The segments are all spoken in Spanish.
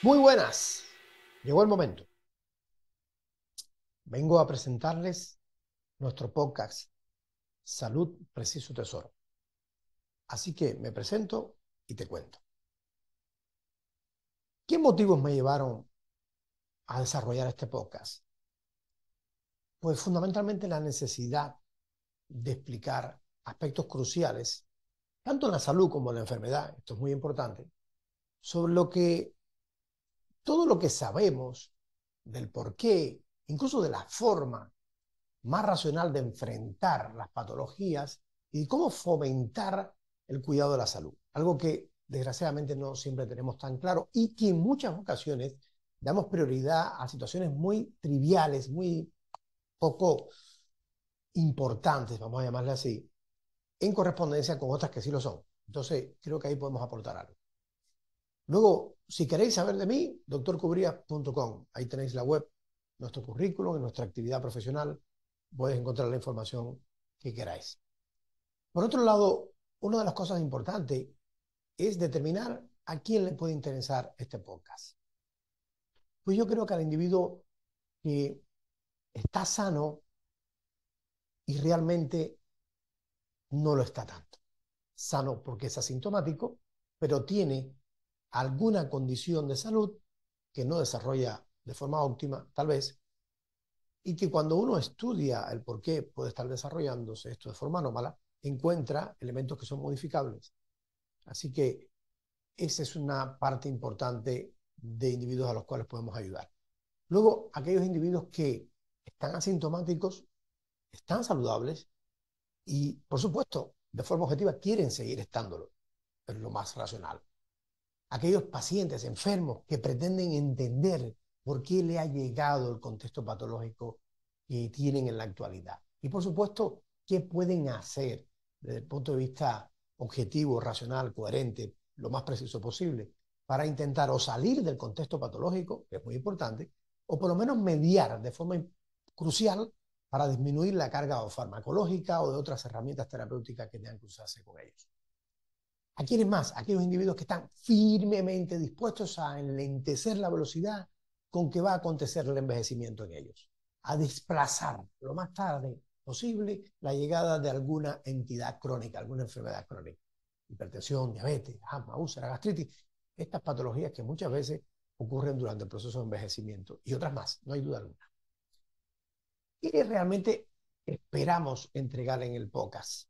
Muy buenas, llegó el momento. Vengo a presentarles nuestro podcast Salud Preciso Tesoro. Así que me presento y te cuento. ¿Qué motivos me llevaron a desarrollar este podcast? Pues fundamentalmente la necesidad de explicar aspectos cruciales, tanto en la salud como en la enfermedad, esto es muy importante, sobre todo lo que sabemos del porqué, incluso de la forma más racional de enfrentar las patologías y cómo fomentar el cuidado de la salud. Algo que desgraciadamente no siempre tenemos tan claro y que en muchas ocasiones damos prioridad a situaciones muy triviales, muy poco importantes, vamos a llamarle así, en correspondencia con otras que sí lo son. Entonces, creo que ahí podemos aportar algo. Luego, si queréis saber de mí, doctorcubrías.com. Ahí tenéis la web, nuestro currículum, nuestra actividad profesional. Podéis encontrar la información que queráis. Por otro lado, una de las cosas importantes es determinar a quién le puede interesar este podcast. Pues yo creo que al individuo que está sano y realmente no lo está tanto. Sano porque es asintomático, pero tiene alguna condición de salud que no desarrolla de forma óptima, tal vez, y que cuando uno estudia el por qué puede estar desarrollándose esto de forma anómala, encuentra elementos que son modificables. Así que esa es una parte importante de individuos a los cuales podemos ayudar. Luego, aquellos individuos que están asintomáticos, están saludables y, por supuesto, de forma objetiva quieren seguir estándolo, pero lo más racional. Aquellos pacientes enfermos que pretenden entender por qué le ha llegado el contexto patológico que tienen en la actualidad. Y por supuesto, qué pueden hacer desde el punto de vista objetivo, racional, coherente, lo más preciso posible, para intentar o salir del contexto patológico, que es muy importante, o por lo menos mediar de forma crucial para disminuir la carga o farmacológica o de otras herramientas terapéuticas que tengan que usarse con ellos. ¿A quiénes más? Aquellos individuos que están firmemente dispuestos a enlentecer la velocidad con que va a acontecer el envejecimiento en ellos, a desplazar lo más tarde posible la llegada de alguna entidad crónica, alguna enfermedad crónica. Hipertensión, diabetes, asma, úlcera, gastritis, estas patologías que muchas veces ocurren durante el proceso de envejecimiento y otras más, no hay duda alguna. ¿Qué realmente esperamos entregar en el podcast?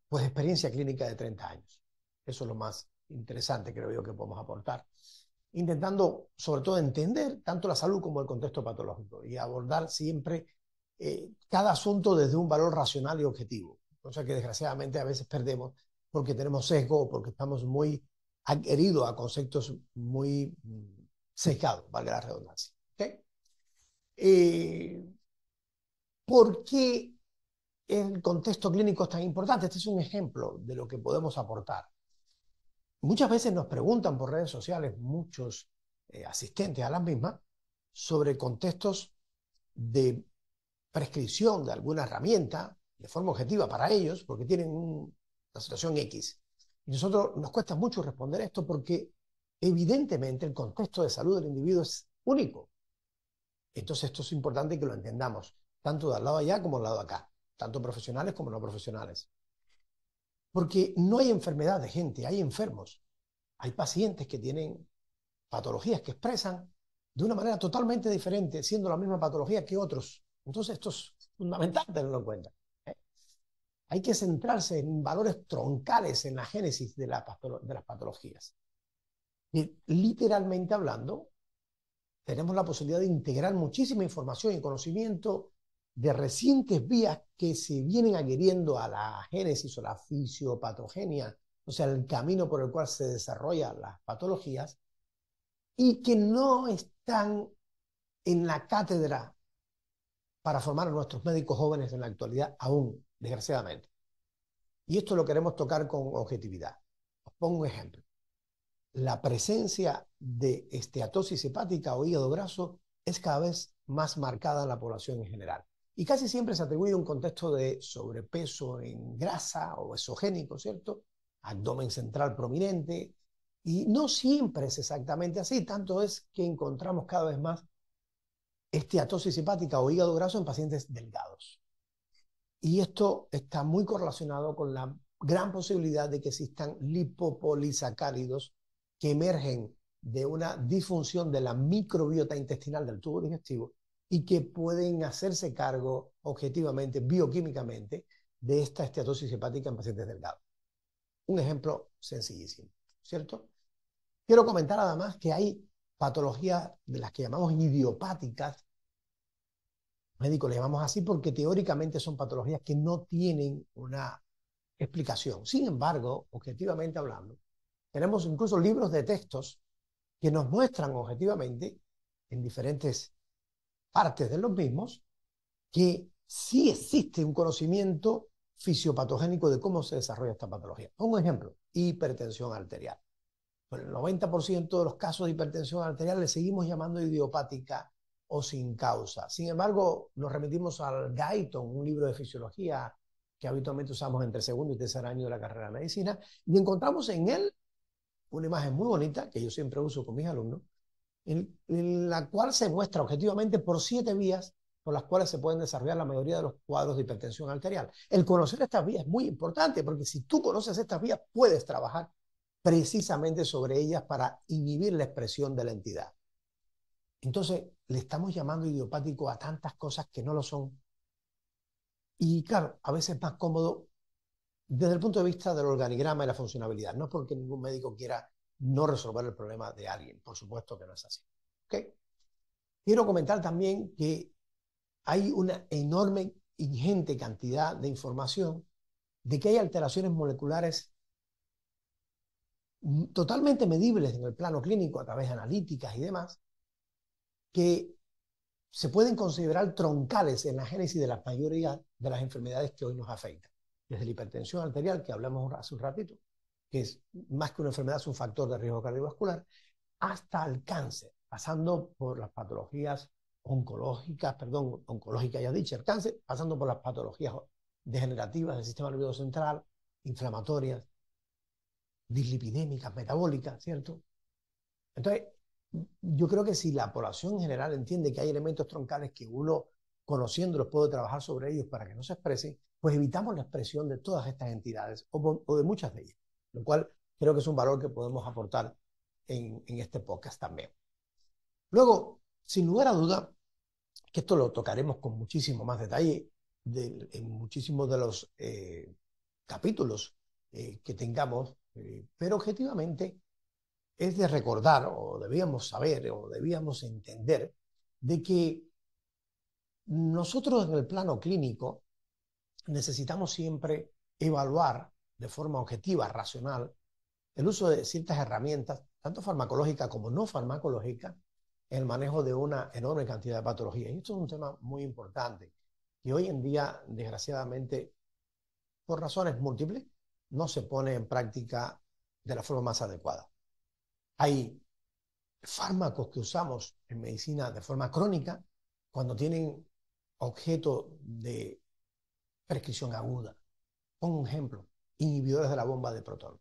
Pues experiencia clínica de 30 años. Eso es lo más interesante, creo yo, que podemos aportar. Intentando, sobre todo, entender tanto la salud como el contexto patológico y abordar siempre cada asunto desde un valor racional y objetivo. Cosa que desgraciadamente a veces perdemos porque tenemos sesgo o porque estamos muy adheridos a conceptos muy sesgados, valga la redundancia. ¿Okay? ¿Por qué el contexto clínico es tan importante? Este es un ejemplo de lo que podemos aportar. Muchas veces nos preguntan por redes sociales muchos asistentes a las mismas sobre contextos de prescripción de alguna herramienta de forma objetiva para ellos, porque tienen una situación X. Y nosotros nos cuesta mucho responder esto porque evidentemente el contexto de salud del individuo es único. Entonces esto es importante que lo entendamos, tanto del lado allá como del lado acá, tanto profesionales como no profesionales. Porque no hay enfermedad de gente, hay enfermos. Hay pacientes que tienen patologías que expresan de una manera totalmente diferente, siendo la misma patología que otros. Entonces esto es fundamental tenerlo en cuenta. ¿Eh? Hay que centrarse en valores troncales en la génesis de las patologías. Y literalmente hablando, tenemos la posibilidad de integrar muchísima información y conocimiento de recientes vías que se vienen adhiriendo a la génesis o la fisiopatogenia, o sea, el camino por el cual se desarrollan las patologías, y que no están en la cátedra para formar a nuestros médicos jóvenes en la actualidad aún, desgraciadamente. Y esto lo queremos tocar con objetividad. Os pongo un ejemplo. La presencia de esteatosis hepática o hígado graso es cada vez más marcada en la población en general. Y casi siempre se atribuye a un contexto de sobrepeso en grasa o esogénico, ¿cierto? Abdomen central prominente, Y no siempre es exactamente así, tanto es que encontramos cada vez más esteatosis hepática o hígado graso en pacientes delgados. Y esto está muy correlacionado con la gran posibilidad de que existan lipopolisacáridos que emergen de una disfunción de la microbiota intestinal del tubo digestivo y que pueden hacerse cargo objetivamente, bioquímicamente, de esta esteatosis hepática en pacientes delgados. Un ejemplo sencillísimo, ¿cierto? Quiero comentar además que hay patologías de las que llamamos idiopáticas, médicos le llamamos así porque teóricamente son patologías que no tienen una explicación. Sin embargo, objetivamente hablando, tenemos incluso libros de textos que nos muestran objetivamente, en diferentes partes de los mismos, que sí existe un conocimiento fisiopatogénico de cómo se desarrolla esta patología. Pongo un ejemplo, hipertensión arterial. Por el 90% de los casos de hipertensión arterial le seguimos llamando idiopática o sin causa. Sin embargo, nos remitimos al Guyton, un libro de fisiología que habitualmente usamos entre segundo y tercer año de la carrera de medicina, y encontramos en él una imagen muy bonita, que yo siempre uso con mis alumnos, en la cual se muestra objetivamente por 7 vías por las cuales se pueden desarrollar la mayoría de los cuadros de hipertensión arterial. El conocer estas vías es muy importante, porque si tú conoces estas vías, puedes trabajar precisamente sobre ellas para inhibir la expresión de la entidad. Entonces, le estamos llamando idiopático a tantas cosas que no lo son. Y claro, a veces es más cómodo desde el punto de vista del organigrama y la funcionabilidad. No es porque ningún médico quiera no resolver el problema de alguien. Por supuesto que no es así. ¿Okay? Quiero comentar también que hay una enorme, ingente cantidad de información de que hay alteraciones moleculares totalmente medibles en el plano clínico a través de analíticas y demás, que se pueden considerar troncales en la génesis de la mayoría de las enfermedades que hoy nos afectan. Desde la hipertensión arterial, que hablamos hace un ratito, que es más que una enfermedad, es un factor de riesgo cardiovascular, hasta el cáncer, pasando por las patologías oncológicas ya dicho, el cáncer, pasando por las patologías degenerativas del sistema nervioso central, inflamatorias, dislipidémicas, metabólicas, ¿cierto? Entonces, yo creo que si la población en general entiende que hay elementos troncales que uno, conociéndolos, puede trabajar sobre ellos para que no se expresen, pues evitamos la expresión de todas estas entidades o de muchas de ellas, lo cual creo que es un valor que podemos aportar en este podcast también. Luego, sin lugar a duda, que esto lo tocaremos con muchísimo más detalle en muchísimos de los capítulos que tengamos, pero objetivamente es de recordar, o debíamos saber, o debíamos entender, de que nosotros en el plano clínico necesitamos siempre evaluar de forma objetiva, racional, el uso de ciertas herramientas, tanto farmacológicas como no farmacológicas, en el manejo de una enorme cantidad de patologías. Y esto es un tema muy importante, que hoy en día, desgraciadamente, por razones múltiples, no se pone en práctica de la forma más adecuada. Hay fármacos que usamos en medicina de forma crónica cuando tienen objeto de prescripción aguda. Pongo un ejemplo, inhibidores de la bomba de protón,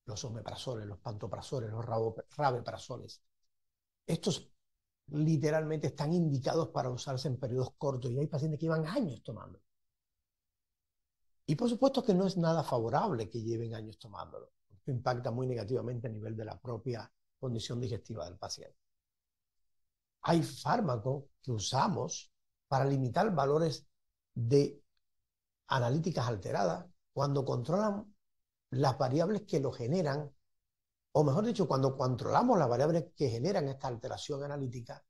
los omeprazoles, los pantoprazoles, los rabeprazoles. Estos literalmente están indicados para usarse en periodos cortos y hay pacientes que llevan años tomando. Y por supuesto que no es nada favorable que lleven años tomándolo. Esto impacta muy negativamente a nivel de la propia condición digestiva del paciente. Hay fármacos que usamos para limitar valores de analíticas alteradas cuando controlan las variables que lo generan, o mejor dicho, cuando controlamos las variables que generan esta alteración analítica,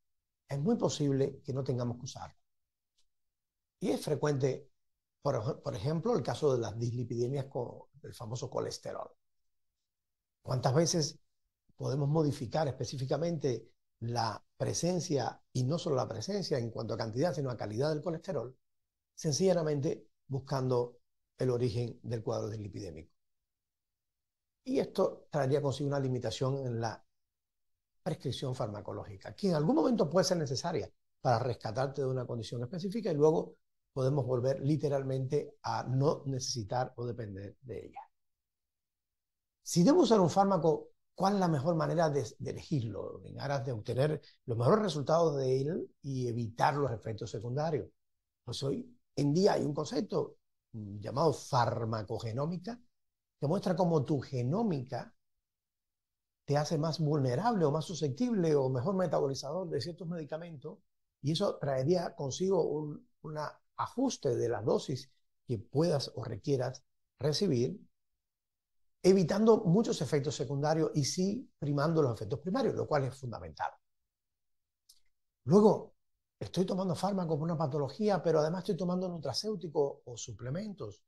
es muy posible que no tengamos que usarlo. Y es frecuente, por ejemplo, el caso de las dislipidemias con el famoso colesterol. ¿Cuántas veces podemos modificar específicamente la presencia, y no solo la presencia en cuanto a cantidad, sino a calidad del colesterol, sencillamente buscando el origen del cuadro dislipidémico? Y esto traería consigo una limitación en la prescripción farmacológica, que en algún momento puede ser necesaria para rescatarte de una condición específica y luego podemos volver literalmente a no necesitar o depender de ella. Si debo usar un fármaco ¿cuál es la mejor manera de elegirlo en aras de obtener los mejores resultados de él y evitar los efectos secundarios? Pues hoy en día hay un concepto llamado farmacogenómica que muestra cómo tu genómica te hace más vulnerable o más susceptible o mejor metabolizador de ciertos medicamentos, y eso traería consigo un ajuste de la dosis que puedas o requieras recibir, evitando muchos efectos secundarios y sí primando los efectos primarios, lo cual es fundamental. Luego, estoy tomando fármacos por una patología, pero además estoy tomando nutracéuticos o suplementos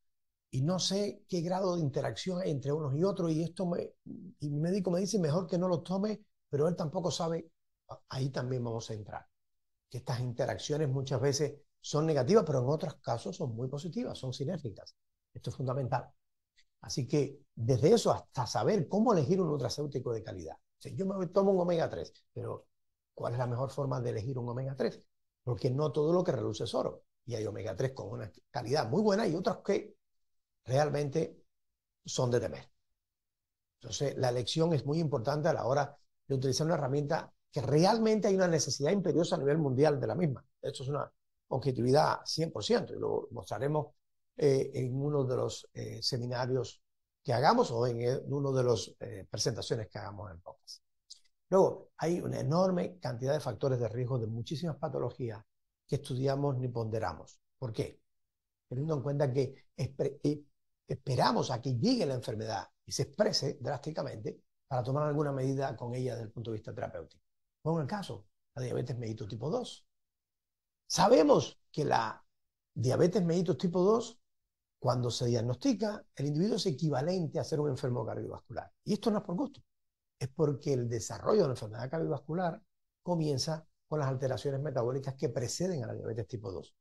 y no sé qué grado de interacción hay entre unos y otros, y mi médico me dice mejor que no los tome, pero él tampoco sabe. Ahí también vamos a entrar, que estas interacciones muchas veces son negativas, pero en otros casos son muy positivas, son sinérgicas. Esto es fundamental. Así que desde eso hasta saber cómo elegir un nutracéutico de calidad. O sea, yo me tomo un omega 3, pero ¿cuál es la mejor forma de elegir un omega 3? Porque no todo lo que reluce es oro. Y hay omega 3 con una calidad muy buena y otros que realmente son de temer. Entonces, la elección es muy importante a la hora de utilizar una herramienta que realmente hay una necesidad imperiosa a nivel mundial de la misma. Esto es una objetividad 100%, y lo mostraremos en uno de los seminarios que hagamos o en uno de las presentaciones que hagamos en podcast. Luego, hay una enorme cantidad de factores de riesgo de muchísimas patologías que estudiamos ni ponderamos. ¿Por qué? Teniendo en cuenta que esperamos a que llegue la enfermedad y se exprese drásticamente para tomar alguna medida con ella desde el punto de vista terapéutico. Pongo el caso, la diabetes mellitus tipo 2. Sabemos que la diabetes mellitus tipo 2, cuando se diagnostica, el individuo es equivalente a ser un enfermo cardiovascular. Y esto no es por gusto, es porque el desarrollo de la enfermedad cardiovascular comienza con las alteraciones metabólicas que preceden a la diabetes tipo 2.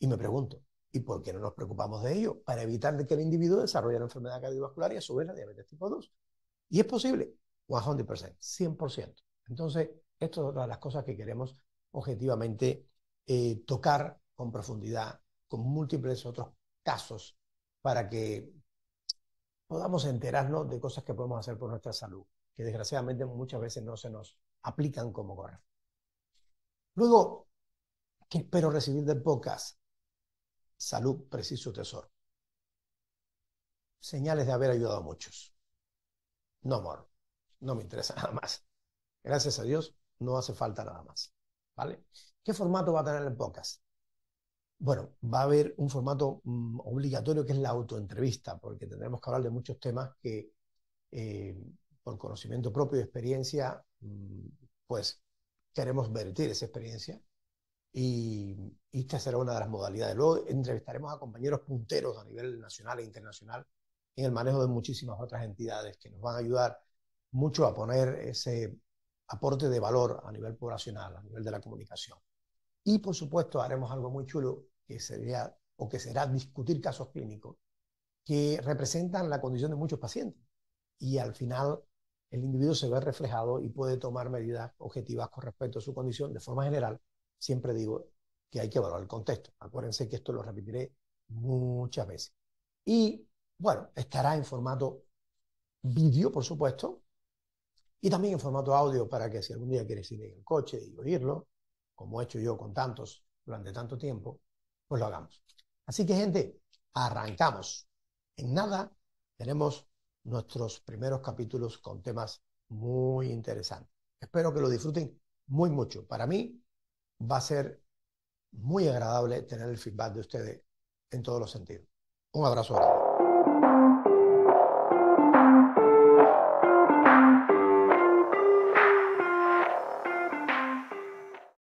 Y me pregunto, ¿y por qué no nos preocupamos de ello? Para evitar que el individuo desarrolle la enfermedad cardiovascular y a su vez la diabetes tipo 2. Y es posible, 100%, 100%. Entonces, esto es otra de las cosas que queremos objetivamente tocar con profundidad, con múltiples otros casos, para que podamos enterarnos de cosas que podemos hacer por nuestra salud, que desgraciadamente muchas veces no se nos aplican como correcto. Luego, ¿qué espero recibir del podcast? Salud, preciso tesoro. Señales de haber ayudado a muchos. No more. No me interesa nada más. Gracias a Dios, no hace falta nada más. ¿Vale? ¿Qué formato va a tener el podcast? Bueno, va a haber un formato obligatorio que es la autoentrevista, porque tendremos que hablar de muchos temas que por conocimiento propio y experiencia, pues queremos vertir esa experiencia, y esta será una de las modalidades. Luego entrevistaremos a compañeros punteros a nivel nacional e internacional en el manejo de muchísimas otras entidades que nos van a ayudar mucho a poner ese aporte de valor a nivel poblacional, a nivel de la comunicación. Y por supuesto haremos algo muy chulo que sería o que será discutir casos clínicos que representan la condición de muchos pacientes, y al final el individuo se ve reflejado y puede tomar medidas objetivas con respecto a su condición. De forma general, siempre digo que hay que evaluar el contexto. Acuérdense que esto lo repetiré muchas veces. Y bueno, estará en formato vídeo, por supuesto, y también en formato audio para que si algún día quieres ir en el coche y oírlo, como he hecho yo con tantos durante tanto tiempo, pues lo hagamos. Así que, gente, arrancamos. En nada tenemos nuestros primeros capítulos con temas muy interesantes. Espero que lo disfruten muy mucho. Para mí va a ser muy agradable tener el feedback de ustedes en todos los sentidos. Un abrazo grande.